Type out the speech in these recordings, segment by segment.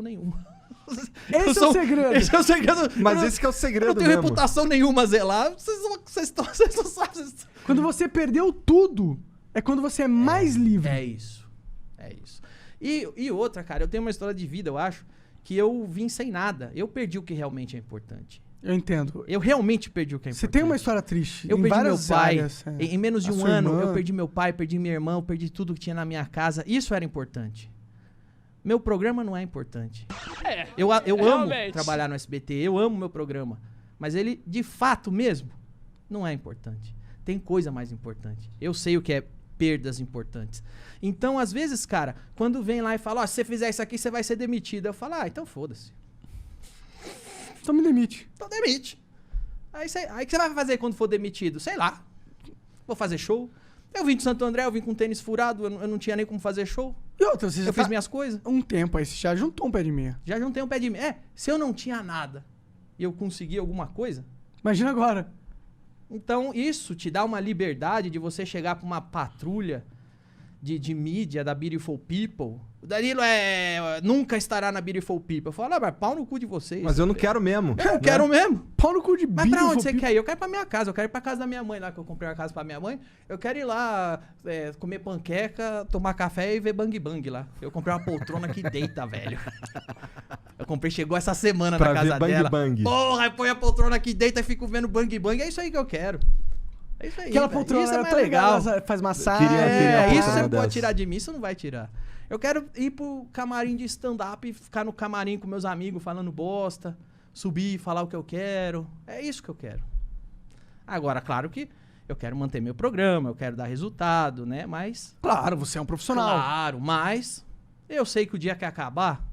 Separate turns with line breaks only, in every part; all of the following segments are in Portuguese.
nenhuma.
Esse é o segredo.
Esse é o segredo.
Mas esse que é o segredo.
Eu não tenho
mesmo.
reputação nenhuma a zelar. Vocês não sabem.
Quando você perdeu tudo, é quando você é mais livre.
É isso. É isso. E outra, cara, eu tenho uma história de vida, eu acho, que eu vim sem nada. Eu perdi o que realmente é importante.
Eu entendo.
Eu realmente perdi o que é importante.
Você tem uma história triste.
Eu
em
perdi meu
várias
pai.
áreas,
Em menos de
A
um
sua
ano,
irmã.
eu perdi meu pai, perdi minha irmã, eu perdi tudo que tinha na minha casa. Isso era importante. Meu programa não é importante. Eu amo
realmente.
trabalhar no SBT, eu amo meu programa. Mas ele, de fato mesmo, não é importante. Tem coisa mais importante. Eu sei o que é perdas importantes. Então, às vezes, cara, quando vem lá e fala, ó, se você fizer isso aqui, você vai ser demitido. Eu falo, então foda-se.
Então me demite.
Então demite. Aí o que você vai fazer quando for demitido? Sei lá. Vou fazer show. Eu vim de Santo André, eu vim com tênis furado, eu não tinha nem como fazer show.
E outra, você já
Eu fiz minhas coisas.
um tempo aí, você já juntou um pé de meia.
Já juntei um pé de meia. Se eu não tinha nada e eu consegui alguma coisa,
Imagina agora.
então isso te dá uma liberdade de você chegar pra uma patrulha de mídia da Beautiful People. O Danilo nunca estará na Beautiful People. Eu falo, mas pau no cu de vocês.
Mas eu não quero mesmo.
Eu quero mesmo.
Pau no cu de
Mas pra
Beautiful
onde você
People.
quer ir? Eu quero ir pra minha casa. Eu quero ir pra casa da minha mãe lá, que eu comprei uma casa pra minha mãe. Eu quero ir lá comer panqueca, tomar café e ver bang bang lá. Eu comprei uma poltrona que deita, velho. Eu comprei, chegou essa semana
Pra
na
ver
casa
bang
dela.
bang.
Porra, aí põe a poltrona que deita e fico vendo bang bang. É isso aí que eu quero. É isso aí.
Aquela
velho.
poltrona
isso é
é
mais
tão
legal.
legal. Faz massagem.
Queria uma
Isso
poltrona
você pode
dessa.
tirar de mim, isso não vai tirar. Eu quero ir pro camarim de stand-up e ficar no camarim com meus amigos falando bosta, subir e falar o que eu quero. É isso que eu quero. Agora, claro que eu quero manter meu programa, eu quero dar resultado, né? Mas,
Claro, você é um profissional.
claro, mas eu sei que o dia que acabar,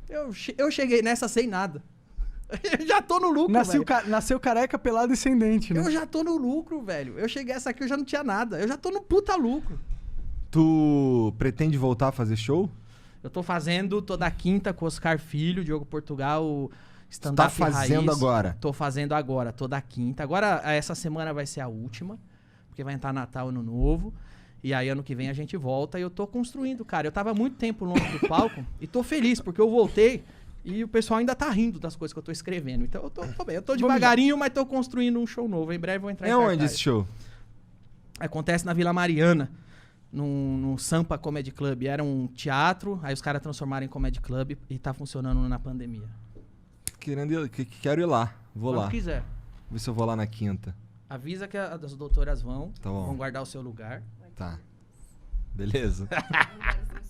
eu cheguei nessa sem nada. Eu já tô no lucro, velho.
Nasceu careca, pelado e sem dente, né?
Eu já tô no lucro, velho. Eu cheguei essa aqui, eu já não tinha nada. Eu já tô no puta lucro.
Tu pretende voltar a fazer show?
Eu tô fazendo toda quinta com o Oscar Filho, Diogo Portugal,
Tu
stand-up
tá fazendo
raiz.
agora?
Tô fazendo agora, toda quinta. Agora, essa semana vai ser a última, porque vai entrar Natal, Ano Novo. E aí, ano que vem, a gente volta. E eu tô construindo, cara. Eu tava muito tempo longe do palco e tô feliz, porque eu voltei e o pessoal ainda tá rindo das coisas que eu tô escrevendo. Então, eu tô bem. Eu tô devagarinho, mas tô construindo um show novo. Em breve, vou entrar em
É onde
cartaz.
esse show?
Acontece na Vila Mariana, no Sampa Comedy Club. Era um teatro, aí os caras transformaram em Comedy Club e tá funcionando na pandemia.
Quero ir lá. Vou
Quando
lá.
quiser.
Ver se eu vou lá na quinta.
Avisa que as doutoras vão
Tá bom.
guardar o seu lugar.
Tá. Beleza.